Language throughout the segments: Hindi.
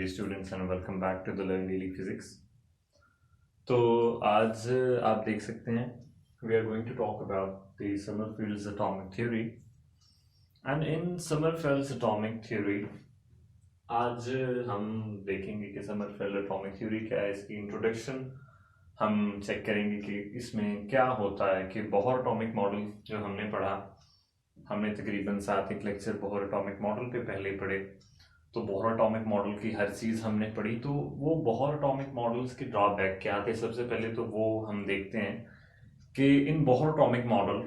students and welcome back to the Learn Daily Physics. तो आज आप देख सकते हैं we are going to talk about the Sommerfeld's atomic theory and in Sommerfeld's atomic theory आज हम देखेंगे कि समरफेल्ड एटॉमिक थ्योरी क्या है, इसकी इंट्रोडक्शन हम चेक करेंगे कि इसमें क्या होता है कि बोहर एटॉमिक मॉडल जो हमने पढ़ा, हमने तकरीबन 7 एक लेक्चर बोहर एटॉमिक मॉडल पे पहले पढ़े। तो बोहर एटॉमिक मॉडल की हर चीज़ हमने पढ़ी। तो वो बोहर एटॉमिक मॉडल्स के ड्रॉबैक क्या थे, सबसे पहले तो वो हम देखते हैं कि in Bohr atomic model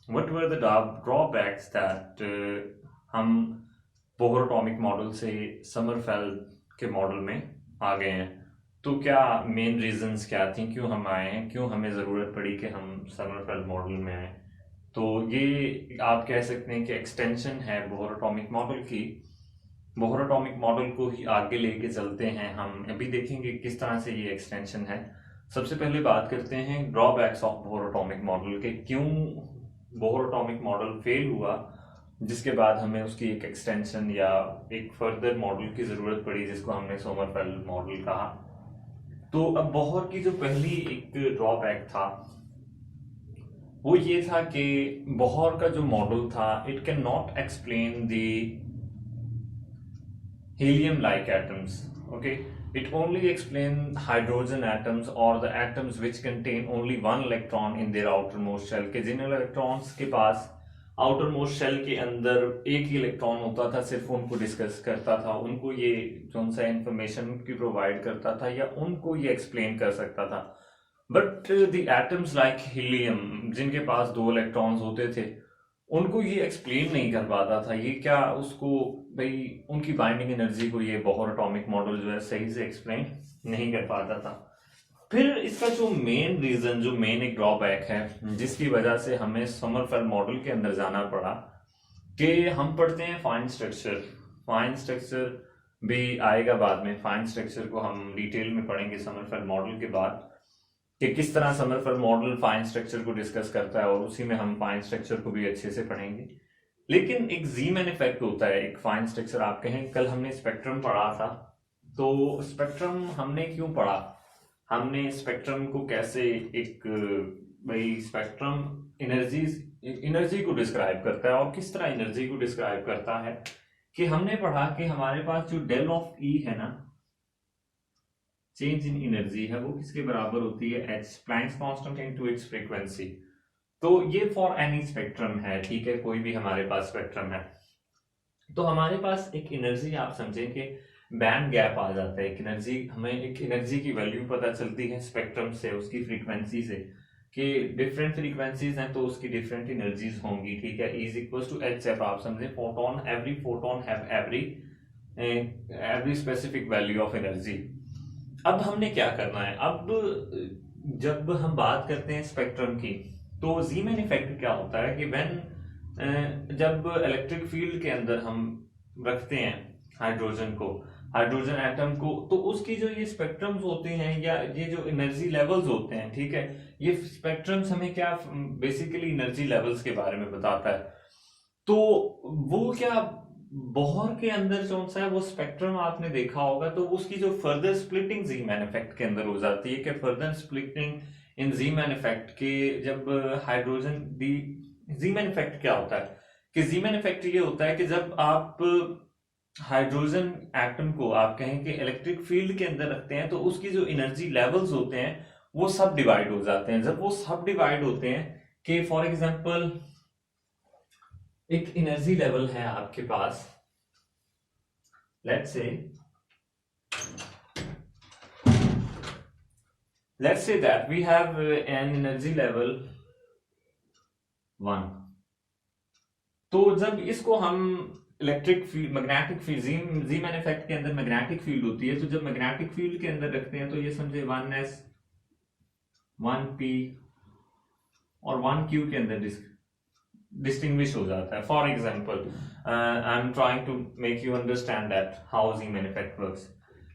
what were the drawbacks that हम बोहर एटॉमिक मॉडल से समरफेल्ड के मॉडल में आ गए हैं। तो क्या मेन रीजंस क्या थी, क्यों हम आए हैं, क्यों हमें ज़रूरत पड़ी कि हम समरफेल्ड मॉडल में आए। तो ये आप कह सकते हैं कि एक्सटेंशन है बोहर एटॉमिक मॉडल की। बोहर एटॉमिक मॉडल को ही आगे लेके चलते हैं, हम अभी देखेंगे किस तरह से ये एक्सटेंशन है। सबसे पहले बात करते हैं drawbacks of Bohr atomic model के, क्यों बोहर एटॉमिक मॉडल फेल हुआ, जिसके बाद हमें उसकी एक एक्सटेंशन या एक फर्दर मॉडल की ज़रूरत पड़ी जिसको हमने सोमरफेल्ड मॉडल कहा। तो अब बोहर की जो पहली एक ड्रॉबैक था वो ये था कि बोहर का जो मॉडल था it can not explain the helium-like atoms. Okay, it only explains hydrogen atoms or the atoms which contain only one electron in their outermost shell. के जिन इलेक्ट्रॉन्स के पास आउटरमोस्ट शेल के अंदर एक ही इलेक्ट्रॉन होता था, सिर्फ उनको डिस्कस करता था, उनको ये कौन सा इंफॉर्मेशन की प्रोवाइड करता था या उनको ये एक्सप्लेन कर सकता था। But the atoms like helium जिनके पास 2 इलेक्ट्रॉन्स होते थे उनको ये एक्सप्लेन नहीं कर पाता था। ये क्या उसको भाई उनकी बाइंडिंग एनर्जी को ये बोहर एटॉमिक मॉडल जो है सही से एक्सप्लेन नहीं कर पाता था। फिर इसका जो मेन रीजन, जो मेन एक ड्रॉबैक है जिसकी वजह से हमें समरफेल्ड मॉडल के अंदर जाना पड़ा, कि हम पढ़ते हैं फाइन स्ट्रक्चर। फाइन स्ट्रक्चर भी आएगा बाद में, फाइन स्ट्रक्चर को हम डिटेल में पढ़ेंगे समरफेल्ड मॉडल के बाद कि किस तरह समरफेल्ड मॉडल फाइन स्ट्रक्चर को डिस्कस करता है, और उसी में हम फाइन स्ट्रक्चर को भी अच्छे से पढ़ेंगे। लेकिन एक ज़ीमैन इफेक्ट होता है, एक फाइन स्ट्रक्चर आप कहें। कल हमने स्पेक्ट्रम पढ़ा था, तो स्पेक्ट्रम हमने क्यों पढ़ा, हमने स्पेक्ट्रम को कैसे एक भाई स्पेक्ट्रम एनर्जी को डिस्क्राइब करता है, और किस तरह एनर्जी को डिस्क्राइब करता है कि हमने पढ़ा कि हमारे पास जो डेल ऑफ ई है ना, चेंज इन एनर्जी है, वो किसके बराबर होती है, H Planck's constant into its frequency. तो ये फॉर एनी स्पेक्ट्रम है, ठीक है, कोई भी हमारे पास स्पेक्ट्रम है। तो हमारे पास एक एनर्जी, आप समझें कि बैंड गैप आ जाता है, एक एनर्जी, हमें एक एनर्जी की वैल्यू पता चलती है स्पेक्ट्रम से, उसकी फ्रीक्वेंसी से, कि डिफरेंट फ्रीक्वेंसीज हैं तो उसकी डिफरेंट एनर्जीज होंगी, ठीक है। Is equal to h f, आप समझे, photon, every photon have every specific value of energy. अब हमने क्या करना है, अब जब हम बात करते हैं स्पेक्ट्रम की, तो ज़ीमैन इफेक्ट क्या होता है कि जब इलेक्ट्रिक फील्ड के अंदर हम रखते हैं हाइड्रोजन एटम को, तो उसकी जो ये स्पेक्ट्रम्स होते हैं या ये जो एनर्जी लेवल्स होते हैं, ठीक है, ये स्पेक्ट्रम्स हमें क्या बेसिकली एनर्जी लेवल्स के बारे में बताता है। तो वो क्या बोहर के अंदर जो सा है वो स्पेक्ट्रम आपने देखा होगा, तो उसकी जो फर्दर स्प्लिटिंग ज़ीमैन इफेक्ट के अंदर हो जाती है कि फर्दर स्प्लिटिंग इन ज़ीमैन इफेक्ट के, जब हाइड्रोजन दी ज़ीमैन इफेक्ट क्या होता है कि ज़ीमैन इफेक्ट ये होता है कि जब आप हाइड्रोजन एटम को आप कहें कि इलेक्ट्रिक फील्ड के अंदर रखते हैं, तो उसकी जो एनर्जी लेवल्स होते हैं वो सब डिवाइड हो जाते हैं। जब वो सब डिवाइड होते हैं कि फॉर एग्जांपल एक एनर्जी लेवल है आपके पास, let's say that we have an energy level 1। तो जब इसको हम electric field, magnetic field, Zeeman effect के अंदर मैग्नेटिक फील्ड होती है, तो जब मैग्नेटिक फील्ड के अंदर रखते हैं तो ये समझे 1s 1p और 1q के अंदर डिस्टिंग्विश हो जाता है। For example I am trying to make you understand that how Zeeman effect works.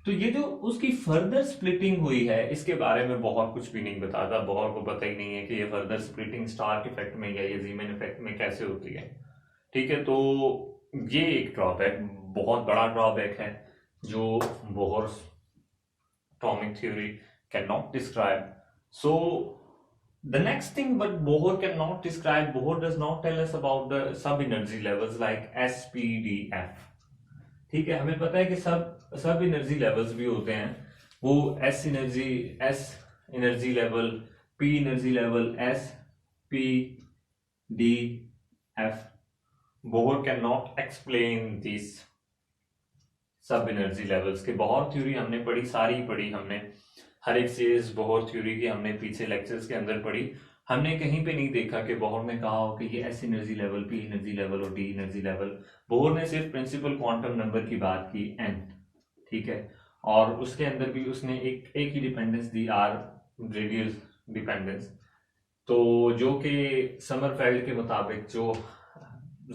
तो ये जो उसकी फर्दर स्प्लिटिंग हुई है, इसके बारे में बहुत कुछ भी नहीं बताता, बहुत को पता ही नहीं है कि ये फर्दर स्प्लिटिंग स्टार्क इफेक्ट में या ये ज़ीमैन इफेक्ट में कैसे होती है, ठीक है। तो ये एक ड्रॉबैक, बहुत बड़ा ड्रॉबैक है जो Bohr atomic theory cannot describe. So the next thing, but Bohr cannot describe, Bohr does not tell us about the sub energy levels like S, P, D, F. ठीक है, हमें पता है कि सब एनर्जी लेवल्स भी होते हैं, वो S energy level, P energy level, S, p, d, F. Bohr can not explain this सब एनर्जी लेवल्स के. बोहर थ्योरी हमने पढ़ी, सारी पढ़ी हमने, हर एक चीज बोहर थ्योरी की हमने पीछे लेक्चर्स के अंदर पढ़ी. हमने कहीं पे नहीं देखा कि बोहर ने कहा हो कि ये S energy level, P energy level और डी एनर्जी लेवल. बोहर ने सिर्फ प्रिंसिपल क्वांटम नंबर की बात की, एन. ठीक है, और उसके अंदर भी उसने एक ही डिपेंडेंस दी, आर रेडियल डिपेंडेंस. तो जो कि समरफेल्ड के मुताबिक जो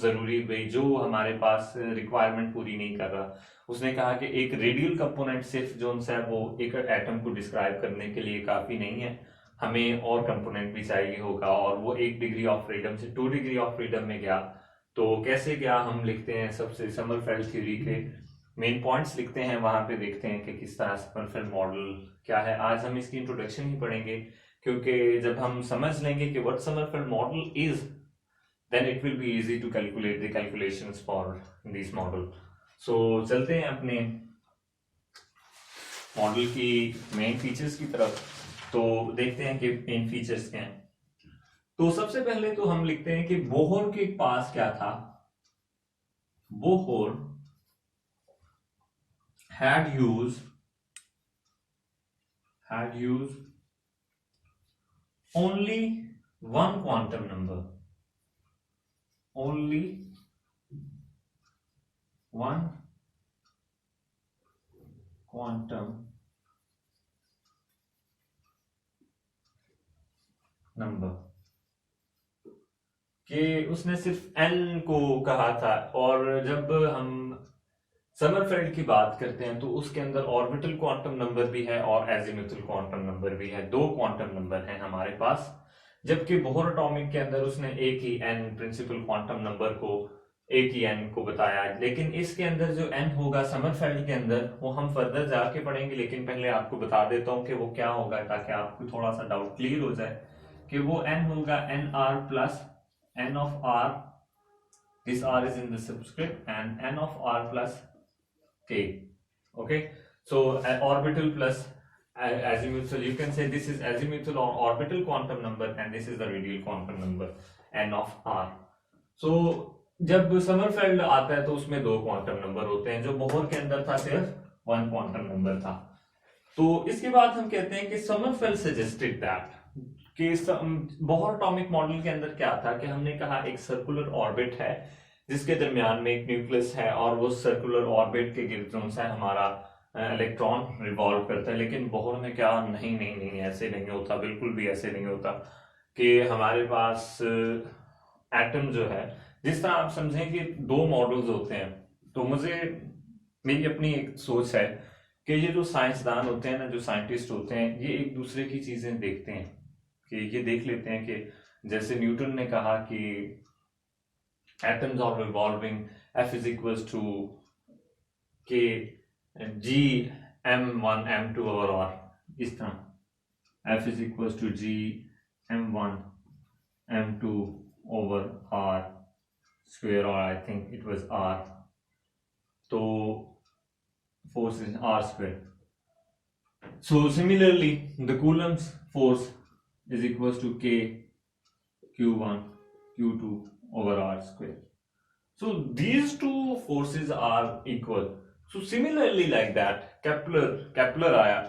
जरूरी भाई, जो हमारे पास रिक्वायरमेंट पूरी नहीं कर रहा. उसने कहा कि एक रेडियल कंपोनेंट सिर्फ जो है वो एक एटम को डिस्क्राइब करने के लिए काफी नहीं है, हमें और कंपोनेंट भी चाहिए होगा. और वो 1 डिग्री ऑफ फ्रीडम से 2 डिग्री ऑफ फ्रीडम में गया. तो कैसे गया, हम लिखते हैं सबसे समरफेल्ड थ्योरी के मेन पॉइंट्स लिखते हैं, वहां पे देखते हैं कि किस तरह समरफेल्ड मॉडल क्या है. आज हम इसकी इंट्रोडक्शन ही पढ़ेंगे, क्योंकि जब हम समझ लेंगे कि what Sommerfeld model is, then it will be easy to calculate the calculations for this model. So चलते हैं अपने मॉडल की मेन फीचर्स की तरफ. तो देखते हैं कि मेन फीचर्स क्या हैं. तो सबसे पहले तो हम लिखते हैं कि बोहर के पास क्या था. Bohr had used only one quantum number, only one quantum number, कि उसने सिर्फ n को कहा था. और जब हम समरफेल्ड की बात करते हैं तो उसके अंदर ऑर्बिटल क्वांटम नंबर भी है और एजीमुथल क्वांटम नंबर भी है. 2 क्वांटम नंबर हैं हमारे पास. जबकि बोहर एटॉमिक के अंदर उसने एक ही n प्रिंसिपल क्वांटम नंबर को, एक ही n को बताया. लेकिन इसके अंदर जो n होगा समरफेल्ड के अंदर, वो हम फर्दर जाके पढ़ेंगे. लेकिन पहले आपको बता देता हूं कि वो क्या होगा, ताकि आपको थोड़ा सा डाउट क्लियर हो जाए. कि वो n होगा nr plus n of r, this r is in the subscript, and n of r plus k. Okay, so orbital plus azimuthal, you can say this is azimuthal or orbital quantum number, and this is the radial quantum number n of r. So जब समरफेल्ड आता है तो उसमें 2 क्वांटम नंबर होते हैं, जो बोहर के अंदर था सिर्फ 1 क्वांटम नंबर था. तो इसके बाद हम कहते हैं कि समरफेल्ड सजेस्टेड दैट कि बोहर एटॉमिक मॉडल के अंदर क्या था, कि हमने कहा एक सर्कुलर ऑर्बिट है जिसके दरमियान में एक न्यूक्लियस है, और वो सर्कुलर ऑर्बिट के गिर्द जो है हमारा इलेक्ट्रॉन रिवॉल्व करता है. लेकिन बोहर में क्या, नहीं नहीं नहीं, ऐसे नहीं होता, बिल्कुल भी ऐसे नहीं होता. कि हमारे पास एटम जो है, जिस तरह आप समझें कि 2 मॉडल्स होते हैं. तो मेरी अपनी एक सोच है कि ये जो साइंसदान होते हैं ना, जो साइंटिस्ट होते हैं, ये एक दूसरे की चीजें देखते हैं. कि ये देख लेते हैं कि जैसे न्यूटन ने कहा कि atoms are revolving, F is equals to K G M1 M2 over R. इस तरह F is equals to G M1 M2 over R square, or I think it was R. So force is R square. So similarly, the Coulomb's force is equals to K Q1 Q2 over r square. So these 2 forces are equal. So similarly like that, Kepler आया.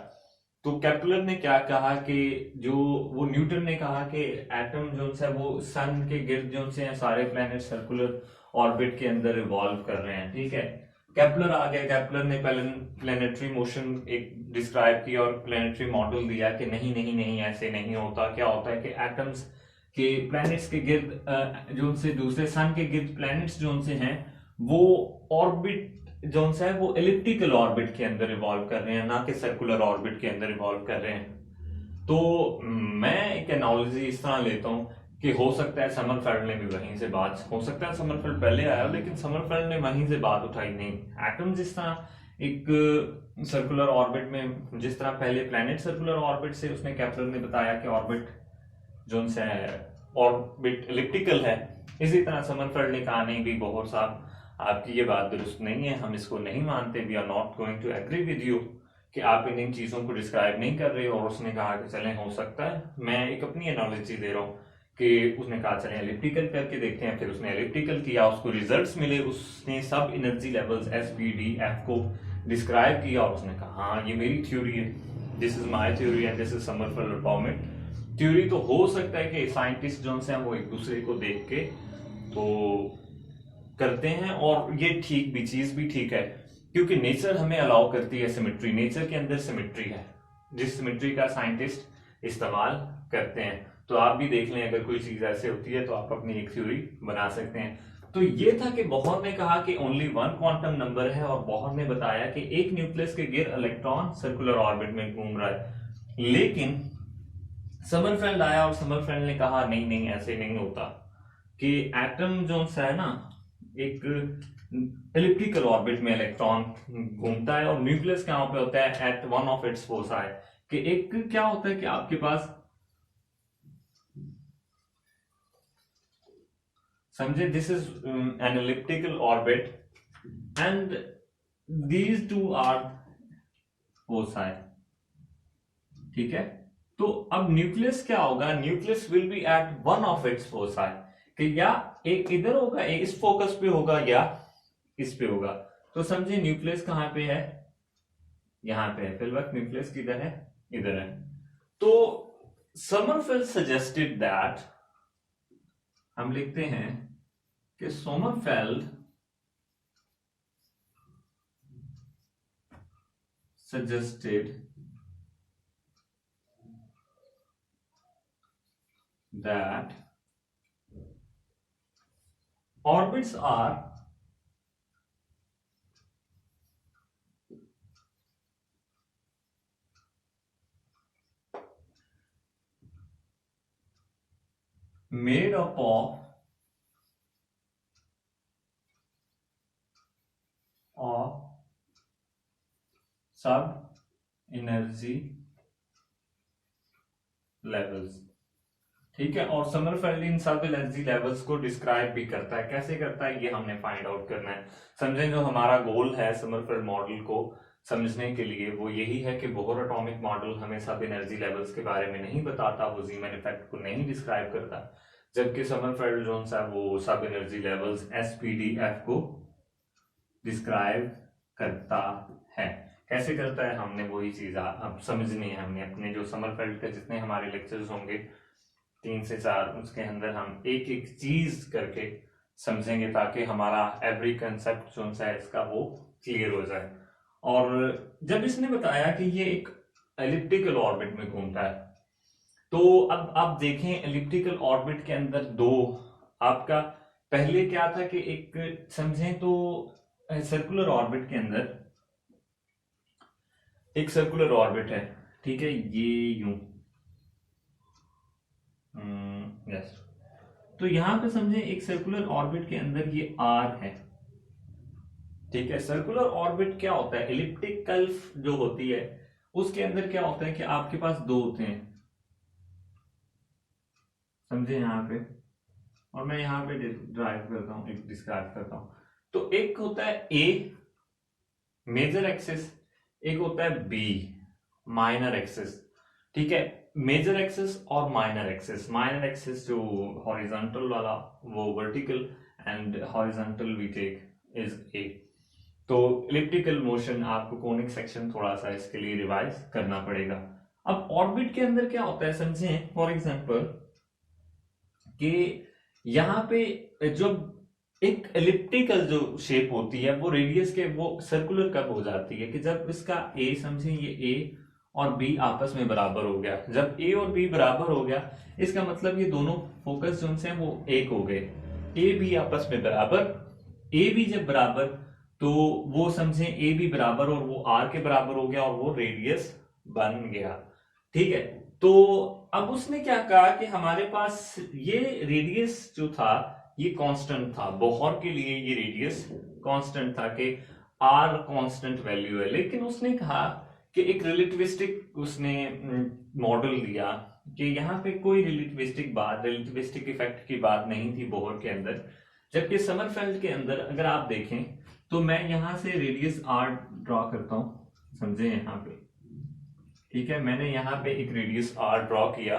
तो केपलर ने क्या कहा कि जो वो न्यूटन ने कहा कि एटम जो है वो सन के गिर्द जो से हैं, सारे प्लैनेट सर्कुलर ऑर्बिट के अंदर रिवॉल्व कर रहे हैं. ठीक है, केपलर आ गया. केपलर ने प्लैनेटरी मोशन एक डिस्क्राइब किया और प्लैनेटरी मॉडल दिया कि नहीं नहीं नहीं, ऐसे नहीं होता. क्या होता है कि एटम्स के प्लैनेट्स के गिर्द जो उनसे दूसरे सन के गिर्द प्लैनेट्स जो उनसे हैं, वो ऑर्बिट जो है वो एलिप्टिकल ऑर्बिट के अंदर इवॉल्व कर रहे हैं, ना कि सर्कुलर ऑर्बिट के अंदर इवॉल्व कर रहे हैं. तो मैं एक एनालॉजी इस तरह लेता हूं कि हो सकता है समरफेल्ड ने भी वहीं से बात, हो सकता है समरफेल्ड पहले आया, लेकिन समरफेल्ड ने वहीं से बात उठाई. नहीं, एटम जिस तरह एक सर्कुलर ऑर्बिट में, जिस तरह पहले प्लैनेट सर्कुलर ऑर्बिट से उसने केपलर ने बताया कि ऑर्बिट जो से ऑर्बिट एलिप्टिकल है, इसी तरह समरफेल्ड ने कहा नहीं भी बोहर साहब आपकी ये बात दुरुस्त नहीं है, हम इसको नहीं मानते, we are not going to agree with you कि आप इन चीज़ों को डिस्क्राइब नहीं कर रहे हो। और उसने कहा कि चलें हो सकता है, मैं एक अपनी एनालॉजी दे रहा हूँ कि उसने कहा चलें एलिप्टिकल करके देखते हैं। फिर उसने एलिप्टिकल किया, उसको रिजल्ट्स मिले, उसने सब energy levels s p d f को डिस्क्राइब किया और उसने कहा हाँ ये मेरी थ्योरी है, this is my theory and this is Sommerfeld atomic theory. तो हो सकता है कि साइंटिस्ट जो हैं वो एक दूसरे को देख के तो करते हैं, और ये ठीक भी, चीज भी ठीक है, क्योंकि नेचर हमें अलाउ करती है सिमेट्री, नेचर के अंदर सिमेट्री है जिस सिमेट्री का साइंटिस्ट इस्तेमाल करते हैं। तो आप भी देख लें, अगर कोई चीज ऐसे होती है तो आप अपनी एक थ्योरी बना सकते हैं। तो ये था कि बोहर ने कहा कि ओनली वन क्वांटम नंबर है, और बोहर ने बताया कि एक न्यूक्लियस के गिर इलेक्ट्रॉन सर्कुलर ऑर्बिट में घूम रहा है। लेकिन समरफेल्ड आया और समरफेल्ड ने कहा नहीं नहीं ऐसे नहीं होता, कि एटम जो है ना एक एलिप्टिकल ऑर्बिट में इलेक्ट्रॉन घूमता है, और न्यूक्लियस कहां पे होता है at one of its foci, कि एक क्या होता है कि आपके पास समझे this is an elliptical orbit and these two are foci, ठीक है। तो अब न्यूक्लियस क्या होगा, nucleus will be at one of its foci, कि या एक इधर होगा, एक इस फोकस पे होगा या इस पे होगा। तो समझे न्यूक्लियस कहां पे है, यहां पे है, फिल वक्त न्यूक्लियस किधर है, इधर है। तो समरफेल्ड सजेस्टेड दैट, हम लिखते हैं कि समरफेल्ड suggested that orbits are made up of सब एनर्जी लेवल्स, ठीक है। और समरफेल्ड इन सब एनर्जी लेवल्स को डिस्क्राइब भी करता है, कैसे करता है ये हमने फाइंड आउट करना है। समझें, जो हमारा गोल है समरफेल्ड मॉडल को समझने के लिए वो यही है कि बोहर एटॉमिक मॉडल हमें सब एनर्जी लेवल्स के बारे में नहीं बताता, वो ज़ीमैन इफेक्ट को नहीं डिस्क्राइब करता, जबकि समरफेल्ड जो है वो सब एनर्जी लेवल्स एसपीडीएफ को डिस्क्राइब करता है। कैसे करता है, हमने वही चीज अब समझनी है। हमने अपने जो समरफेल्ड के जितने हमारे लेक्चर्स होंगे 3 से 4, उसके अंदर हम एक एक चीज करके समझेंगे, ताकि हमारा एवरी कंसेप्ट जो है इसका वो क्लियर हो जाए। और जब इसने बताया कि ये एक एलिप्टिकल ऑर्बिट में घूमता है, तो अब आप देखें एलिप्टिकल ऑर्बिट के अंदर दो, आपका पहले क्या था कि एक समझें तो सर्कुलर ऑर्बिट के अंदर एक सर्कुलर ऑर्बिट है, ठीक है, ये यूं यस। तो यहां पे समझे एक सर्कुलर ऑर्बिट के अंदर ये आर है, ठीक है। सर्कुलर ऑर्बिट क्या होता है, एलिप्टिकल जो होती है उसके अंदर क्या होता है कि आपके पास दो होते हैं, समझे यहां पे, और मैं यहां पे ड्राइव करता हूं, एक डिस्क्राइब करता हूं। तो एक होता है ए मेजर एक्सिस, एक होता है बी माइनर एक्सिस, ठीक है। मेजर एक्सिस और माइनर एक्सिस, माइनर एक्सिस जो हॉरिजॉन्टल वाला वो vertical, and horizontal we take is a. तो इलिप्टिकल मोशन आपको कोनिक सेक्शन थोड़ा सा इसके लिए रिवाइज करना पड़ेगा। अब ऑर्बिट के अंदर क्या होता है समझें, फॉर एग्जांपल कि यहां पे जो एक एलिप्टिकल जो शेप होती है वो रेडियस के वो सर्कुलर कब हो जाती है कि जब इसका ए, समझें ये ए और बी आपस में बराबर हो गया। जब ए और बी बराबर हो गया इसका मतलब ये दोनों फोकस जो हैं वो एक हो गए, ए बी आपस में बराबर, ए बी जब बराबर तो वो समझें ए बी बराबर और वो आर के बराबर हो गया और वो रेडियस बन गया, ठीक है। तो अब उसने क्या कहा कि हमारे पास ये रेडियस जो था ये कांस्टेंट था, बोहर के लिए ये रेडियस कांस्टेंट था कि आर कांस्टेंट वैल्यू है, लेकिन उसने कहा कि एक रिलेटिविस्टिक उसने मॉडल दिया कि यहाँ पे कोई रिलेटिविस्टिक इफेक्ट की बात नहीं थी बोहर के अंदर। जबकि समरफेल्ड के अंदर अगर आप देखें तो मैं यहां से रेडियस आर ड्रॉ करता हूं, समझे यहाँ पे, ठीक है, मैंने यहाँ पे एक रेडियस आर ड्रॉ किया।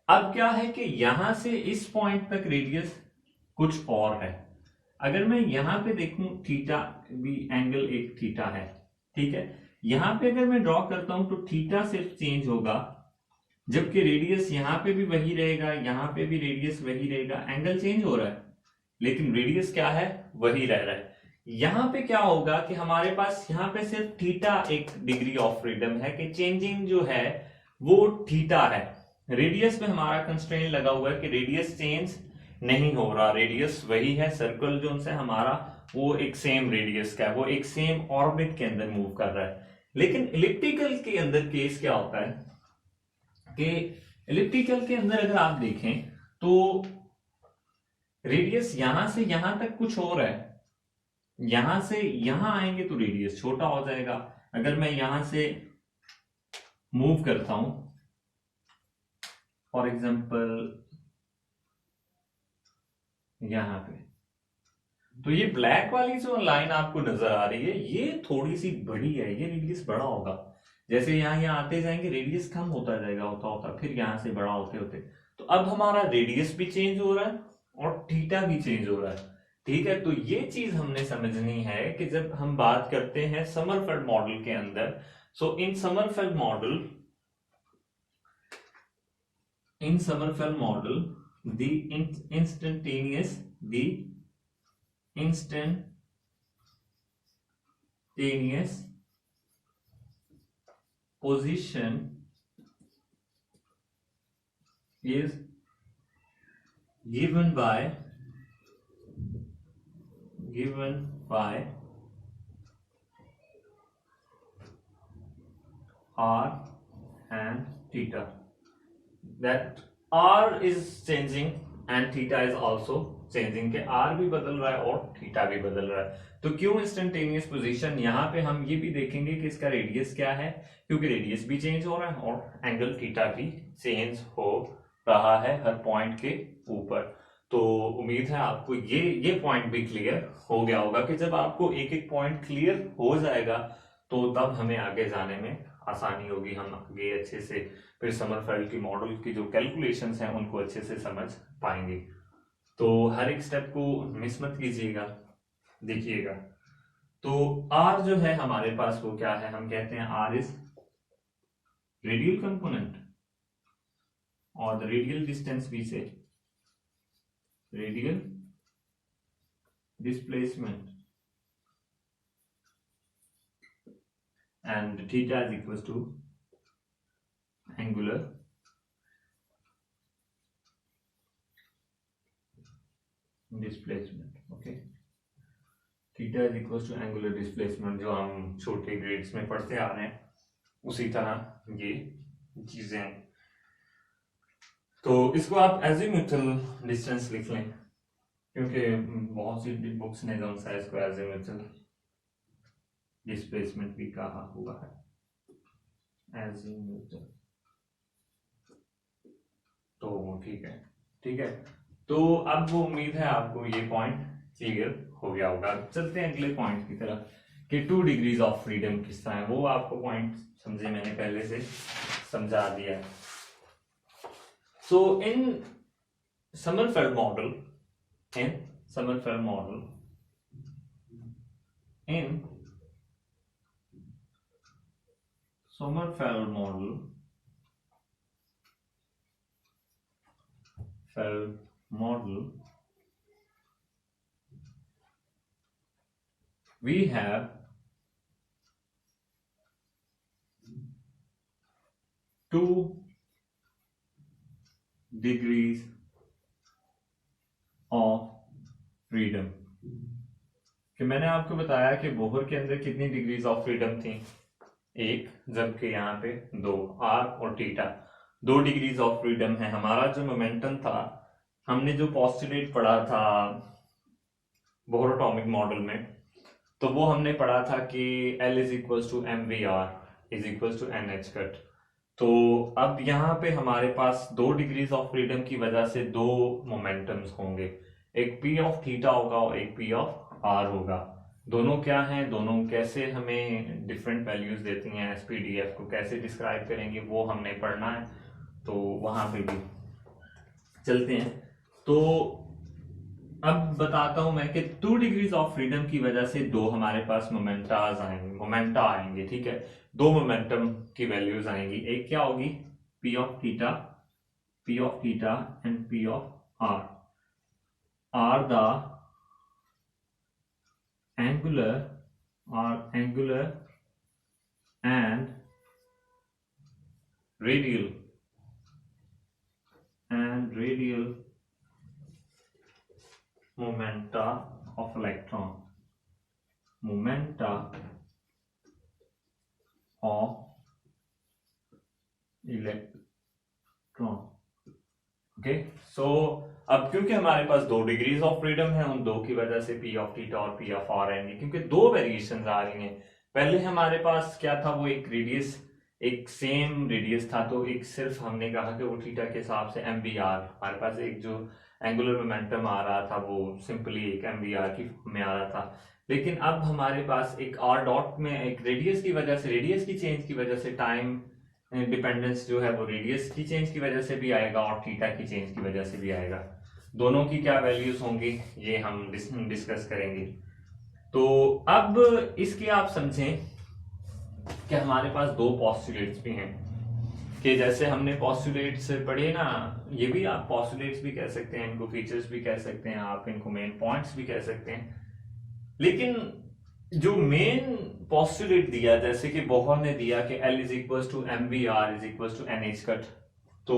अब क्या है कि यहां से इस पॉइंट तक रेडियस कुछ और है। अगर मैं यहां पे देखूं थीटा भी एंगल एक थीटा है, ठीक है, यहां पे अगर मैं ड्रॉ करता हूं तो थीटा सिर्फ चेंज होगा, जबकि रेडियस यहां पे भी वही रहेगा, यहां पे भी रेडियस वही रहेगा, एंगल चेंज हो रहा है लेकिन रेडियस क्या है, वही रह रहा है। यहां पे क्या होगा कि हमारे पास यहां पे सिर्फ थीटा एक डिग्री ऑफ फ्रीडम है कि चेंजिंग जो है वो थीटा है। रेडियस में हमारा कंस्ट्रेंट लगा हुआ है कि रेडियस चेंज नहीं हो रहा, रेडियस वही है, सर्कल जो उनसे हमारा वो एक सेम रेडियस का है, वो एक सेम ऑर्बिट के अंदर मूव कर रहा है। लेकिन इलिप्टिकल के अंदर केस क्या होता है कि इलिप्टिकल के अंदर अगर आप देखें तो रेडियस यहां से यहां तक कुछ और है, यहां से यहां आएंगे तो रेडियस छोटा हो जाएगा। अगर मैं यहां से मूव करता हूं फॉर एग्जांपल यहां पे, तो ये ब्लैक वाली जो लाइन आपको नजर आ रही है ये थोड़ी सी बड़ी है, ये रेडियस बड़ा होगा। जैसे यहाँ आते जाएंगे रेडियस कम होता जाएगा, होता होता फिर यहां से बड़ा होते होते, तो अब हमारा रेडियस भी चेंज हो रहा है और थीटा भी चेंज हो रहा है, ठीक है। तो ये चीज हमने समझनी है कि जब हम बात करते हैं समरफेल्ड मॉडल के अंदर, सो इन समरफेल्ड model the instantaneous position is given by r and theta, that r is changing and theta is also changing के r भी बदल रहा है और थीटा भी बदल रहा है। तो क्यों इंस्टेंटेनियस पोजीशन, यहां पे हम ये भी देखेंगे कि इसका रेडियस क्या है, क्योंकि रेडियस भी चेंज हो रहा है और एंगल थीटा भी चेंज हो रहा है हर पॉइंट के ऊपर। तो उम्मीद है आपको ये पॉइंट भी क्लियर हो गया होगा कि जब आपको एक एक पॉइंट क्लियर हो जाएगा तो तब हमें आगे जाने में आसानी होगी, हम आगे अच्छे से फिर समरफेल्ड की मॉडल की जो कैलकुलेशंस हैं उनको अच्छे से समझ पाएंगे। तो हर एक स्टेप को मिस मत कीजिएगा, देखिएगा। तो r जो है हमारे पास वो क्या है, हम कहते हैं r इज रेडियल कंपोनेंट और द रेडियल डिस्टेंस भी से radial displacement and theta is equals to angular displacement, okay, theta is equals to angular displacement, जो हम छोटे ग्रेड्स में पढ़ते आ रहे हैं उसी तरह ये चीजें हैं। तो इसको आप एजिमुथल डिस्टेंस लिख लें, क्योंकि बहुत सी बुक्स ने जो सा इसको एजिमुथल डिस्प्लेसमेंट भी कहा हुआ है, एजिमुथल। तो ठीक है। तो अब वो उम्मीद है आपको ये पॉइंट क्लियर हो गया होगा। चलते हैं अगले पॉइंट की तरफ कि 2 डिग्रीज ऑफ फ्रीडम किस तरह है, वो आपको पॉइंट समझे मैंने पहले से समझा दिया है। सो इन समरफेल्ड model we have 2 degrees of freedom। कि मैंने आपको बताया कि बोहर के अंदर कितनी डिग्रीज ऑफ फ्रीडम थी, एक, जबकि यहाँ पे 2, आर और थीटा 2 डिग्रीज ऑफ फ्रीडम है। हमारा जो मोमेंटम था, हमने जो पोस्टुलेट पढ़ा था बोहर एटॉमिक मॉडल में, तो वो हमने पढ़ा था कि L is equals to m v r is equals to n h cut. तो अब यहाँ पे हमारे पास 2 डिग्रीज ऑफ फ्रीडम की वजह से 2 मोमेंटम्स होंगे, एक P ऑफ थीटा होगा और एक P ऑफ R होगा। दोनों क्या हैं, दोनों कैसे हमें डिफरेंट वैल्यूज देती हैं, SPDF को कैसे डिस्क्राइब करेंगे वो हमने पढ़ना है, तो वहां पे भी चलते हैं। तो अब बताता हूं मैं कि 2 डिग्रीज ऑफ फ्रीडम की वजह से 2 हमारे पास मोमेंटा आएंगे, ठीक है। 2 मोमेंटम की वैल्यूज आएंगी, एक क्या होगी P of theta and P of r the angular and radial momenta of electron, okay. So अब क्योंकि हमारे पास 2 डिग्रीज ऑफ फ्रीडम है, उन 2 की वजह से P ऑफ थीटा और P ऑफ आर आएंगे, क्योंकि 2 वेरिएशंस आ रही हैं। पहले हमारे पास क्या था, वो एक रेडियस, एक सेम रेडियस था, तो एक सिर्फ हमने कहा कि वो थीटा के हिसाब से MVR, हमारे पास एक जो एंगुलर मोमेंटम आ रहा था वो सिंपली एक MVR की में आ रहा था। लेकिन अब हमारे पास एक R डॉट में एक रेडियस की वजह से, रेडियस की चेंज की वजह से टाइम डिपेंडेंस जो है वो रेडियस की चेंज की वजह से भी आएगा और थीटा की चेंज की वजह से भी आएगा। दोनों की क्या वैल्यूज होंगी ये हम डिस्कस करेंगे। तो अब इसके आप समझें कि हमारे पास 2 पोस्टुलेट्स भी हैं, कि जैसे हमने पोस्टुलेट्स पढ़े ना, ये भी आप पोस्टुलेट्स भी कह सकते हैं, इनको फीचर्स भी कह सकते हैं, आप इनको मेन पॉइंट्स भी कह सकते हैं। लेकिन जो मेन पोस्टुलेट दिया, जैसे कि बोहर ने दिया कि L is equals to m v r is equals to n h cut, तो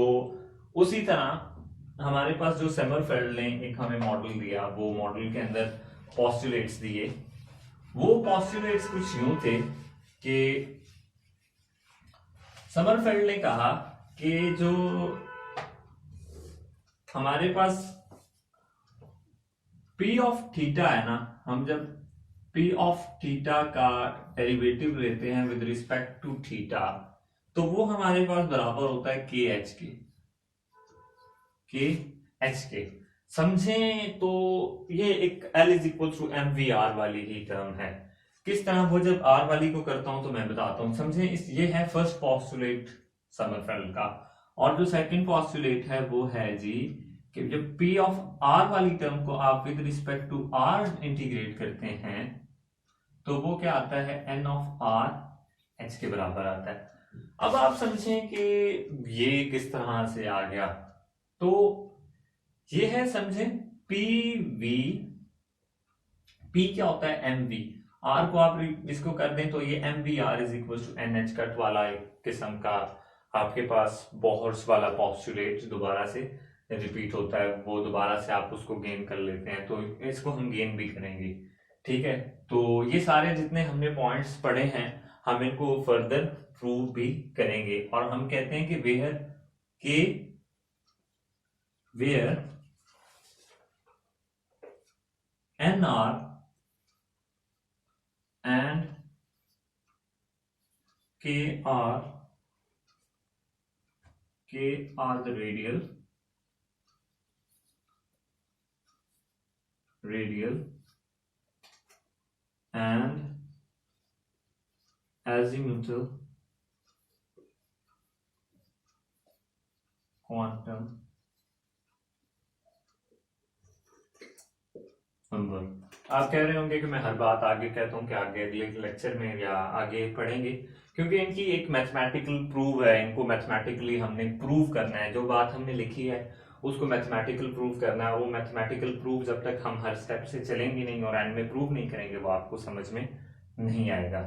उसी तरह हमारे पास जो समरफेल्ड ने एक हमें मॉडल दिया, वो मॉडल के अंदर पोस्टुलेट्स दिए। वो पोस्टुलेट्स कुछ यूं थे कि समरफेल्ड ने कहा कि जो हमारे पास P ऑफ थीटा है ना, हम जब P ऑफ थीटा का डेरिवेटिव लेते हैं विद रिस्पेक्ट टू थीटा, तो वो हमारे पास बराबर होता है KH के। समझें तो ये एक L is equal to m v r वाली ही टर्म है। किस तरह वो जब R वाली को करता हूं तो मैं बताता हूं। समझें ये है फर्स्ट पोस्टुलेट समरफेल्ड का, और जो सेकंड पोस्टुलेट है वो है जी कि जब P ऑफ R वाली टर्म को आप with respect to R integrate करते हैं तो वो क्या आता है, N ऑफ R H के बराबर आता है। अब आप समझें कि ये किस तरह से आ गया, तो ये है, समझें P क्या होता है MV, R को आप इसको कर दें तो ये MVR is equal to NH cut वाला एक किस्म का आपके पास बोहर्स वाला पोस्टुलेट दोबारा से रिपीट होता है, वो दोबारा से आप उसको गेन कर लेते हैं, तो इसको हम गेन भी करेंगे, ठीक है। तो ये सारे जितने हमने पॉइंट्स पढ़े हैं हम इनको फर्दर प्रूव भी करेंगे, और हम कहते हैं कि where NR and KR the radial and azimuthal quantum number. आप कह रहे होंगे कि मैं हर बात आगे कहता हूं कि आगे अगले लेक्चर में या आगे पढ़ेंगे, क्योंकि इनकी एक मैथमेटिकल प्रूव है, इनको मैथमेटिकली हमने प्रूव करना है, जो बात हमने लिखी है उसको मैथमेटिकल प्रूव करना है। वो मैथमेटिकल प्रूव जब तक हम हर स्टेप से चलेंगे नहीं और एंड में प्रूव नहीं करेंगे वो आपको समझ में नहीं आएगा।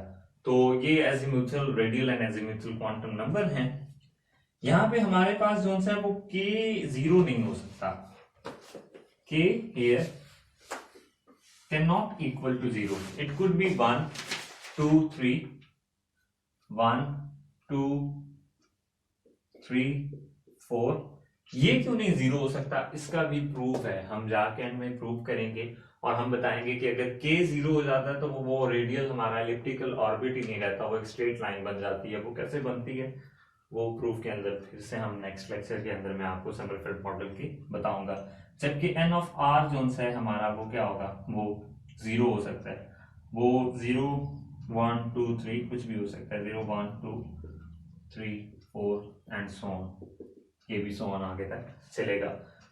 तो ये azimuthal, radial and azimuthal quantum number हैं। यहाँ पे हमारे पास जो है वो K 0 नहीं हो सकता, K here cannot equal to 0. It could be 1, 2, 3, 1, 2, 3, 4. ये क्यों नहीं जीरो हो सकता, इसका भी प्रूफ है, हम जाके एंड में प्रूफ करेंगे और हम बताएंगे कि अगर के जीरो हो जाता है तो वो रेडियल हमारा एलिप्टिकल ऑर्बिट ही नहीं रहता, वो एक स्ट्रेट लाइन बन जाती है। वो कैसे बनती है, वो प्रूफ के अंदर फिर से हम नेक्स्ट लेक्चर के अंदर मैं आपको समरफेल्ड मॉडल की बताऊंगा। जबकि एन ऑफ आर जो है हमारा वो क्या होगा, वो जीरो हो सकता है, वो 0 1 2 3 कुछ भी हो सकता है, 0 1 2 3 4 एंड सो ऑन, ये भी सो ऑन आगे तक चलेगा।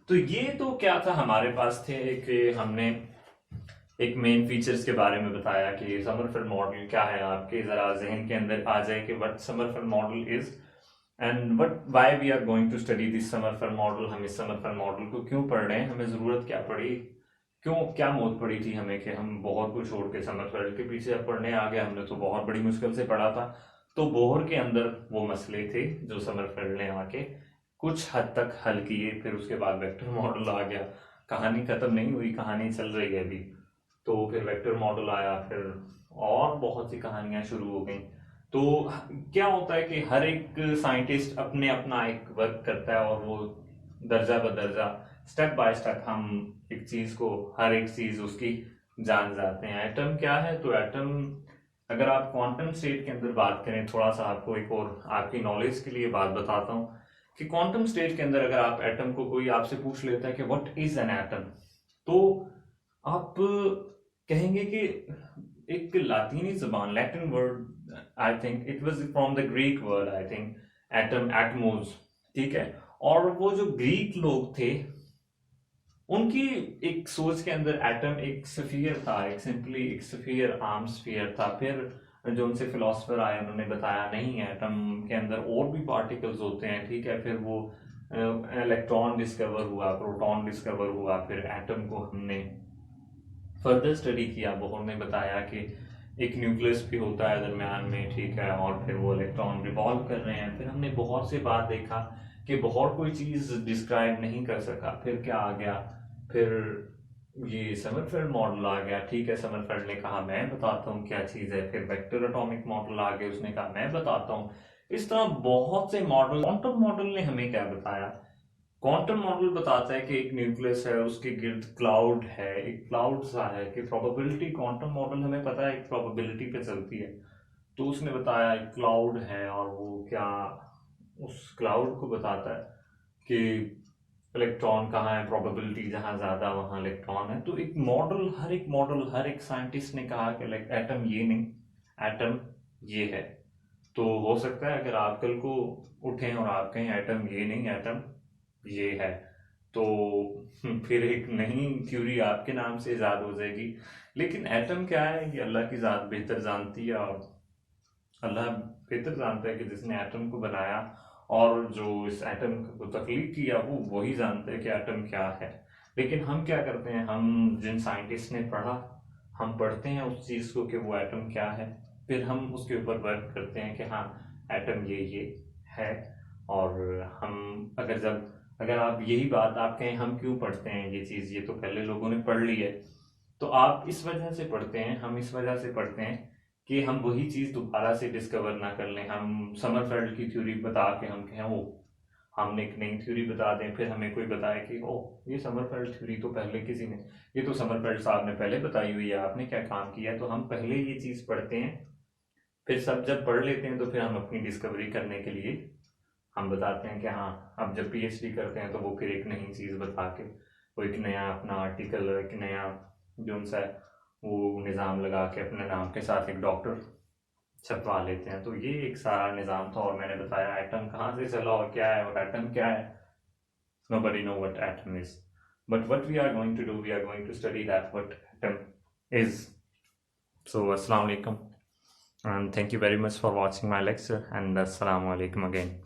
तो ये तो क्या था हमारे पास थे, एक हमने एक मेन फीचर्स के बारे में बताया कि समरफेल्ड मॉडल क्या है, आपके जरा जहन के अंदर आ जाए कि what Sommerfeld model is and what why we are going to study this Sommerfeld model. हम इस समरफेल्ड मॉडल को क्यों पढ़ रहे हैं, हमें जरूरत क्या पड़ी, क्यों क्या मौत पड़ी थी हमें कि हम बोहर को छोड़ के समरफेल्ड के पीछे अब पढ़ने आ गए। हमने तो बहुत बड़ी मुश्किल से पढ़ा था, तो बोहर के अंदर वो मसले थे जो समरफेल्ड ने आके कुछ हद तक हल किए। फिर उसके बाद वेक्टर मॉडल आ गया, कहानी खत्म नहीं हुई, कहानी चल रही है अभी। तो फिर वेक्टर मॉडल आया, फिर और बहुत सी कहानियां शुरू हो गई। तो क्या होता है कि हर एक साइंटिस्ट अपने अपना एक वर्क करता है और वो दर्जा बदर्जा स्टेप बाय स्टेप हम एक चीज को, हर एक चीज उसकी जान जाते हैं। एटम क्या है, तो एटम अगर आप क्वांटम स्टेट के अंदर बात करें, थोड़ा सा आपको एक और आपकी नॉलेज के लिए बात बताता हूँ कि क्वांटम स्टेट के अंदर अगर आप एटम को, कोई आपसे पूछ लेता है कि व्हाट इज एन एटम, तो आप कहेंगे कि एक लातीनी जबान, Latin word, I think it was from the Greek word, I think atom, Atmos, ठीक है। और वो जो ग्रीक लोग थे उनकी एक सोच के अंदर एटम एक स्फीयर था, एक सिंपली एक स्फीयर, आर्म स्फीयर था। फिर जो उनसे फिलोसफर आए उन्होंने बताया नहीं, एटम के अंदर और भी पार्टिकल्स होते हैं, ठीक है। फिर वो इलेक्ट्रॉन डिस्कवर हुआ, प्रोटॉन डिस्कवर हुआ, फिर एटम को हमने फर्दर स्टडी किया। बोहर ने बताया कि एक न्यूक्लियस भी होता है दरम्यान में, ठीक है, और फिर वो इलेक्ट्रॉन रिवॉल्व कर रहे हैं। फिर हमने बहुत से बात देखा कि बोहर कोई चीज डिस्क्राइब नहीं कर सका। फिर क्या आ गया, फिर ये समरफेल्ड मॉडल आ गया, ठीक है। समरफेल्ड ने कहा मैं बताता हूँ क्या चीज है। फिर वेक्टर एटॉमिक मॉडल आ गया, उसने कहा मैं बताता हूँ। इस तरह बहुत से मॉडल, क्वांटम मॉडल ने हमें क्या बताया, क्वांटम मॉडल बताता है कि एक न्यूक्लियस है, उसके गिर्द क्लाउड है, एक क्लाउड सा है कि प्रोबेबिलिटी, क्वांटम मॉडल हमें पता है एक प्रोबेबिलिटी पे चलती है। तो उसने बताया एक क्लाउड है और वो क्या, उस क्लाउड को बताता है कि इलेक्ट्रॉन कहाँ है, प्रोबेबिलिटी जहाँ ज्यादा वहाँ इलेक्ट्रॉन है। तो एक मॉडल, हर एक मॉडल, हर एक साइंटिस्ट ने कहा कि लाइक एटम ये नहीं, एटम ये है। तो हो सकता है अगर आप कल को उठें और आप कहें एटम ये नहीं, एटम ये है, तो फिर एक नई थ्योरी आपके नाम से इजाद हो जाएगी। लेकिन एटम क्या है ये अल्लाह की जात बेहतर जानती है, और अल्लाह बेहतर जानता है कि जिसने एटम को बनाया और जो इस एटम को तख्लीक किया वो वही जानते हैं कि एटम क्या है। लेकिन हम क्या करते हैं, हम जिन साइंटिस्ट ने पढ़ा, हम पढ़ते हैं उस चीज़ को कि वो एटम क्या है, फिर हम उसके ऊपर वर्क करते हैं कि हाँ एटम ये है। और हम अगर आप यही बात आप कहें हम क्यों पढ़ते हैं ये चीज़, ये तो पहले लोगों ने पढ़ ली है, तो आप इस वजह से पढ़ते हैं, हम इस वजह से पढ़ते हैं कि हम वही चीज़ दोबारा से डिस्कवर ना कर लें। हम समरफेल्ड की थ्योरी बता के हम कहें ओ, हमने एक नई थ्योरी बता दें, फिर हमें कोई बताए कि ओ ये समरफेल्ड थ्योरी तो पहले किसी ने, ये तो समरफेल्ड साहब ने पहले बताई हुई है, आपने क्या काम किया है। तो हम पहले ये चीज़ पढ़ते हैं, फिर सब जब पढ़ लेते हैं तो फिर हम अपनी डिस्कवरी करने के लिए हम बताते हैं कि हाँ, अब जब पीएचडी करते हैं तो वो फिर एक नई चीज़ बता के वो एक नया अपना आर्टिकल, एक नया जो सा है वो निज़ाम लगा के अपने नाम के साथ एक डॉक्टर छपवा लेते हैं। तो ये एक सारा निज़ाम था, और मैंने बताया एटम कहाँ से चला और क्या है, और एटम क्या है। Nobody know what atom is, but what we are going to do, we are going to study that what atom is. So assalamu alaikum, and thank you very much for watching my lecture, and assalamu alaikum again.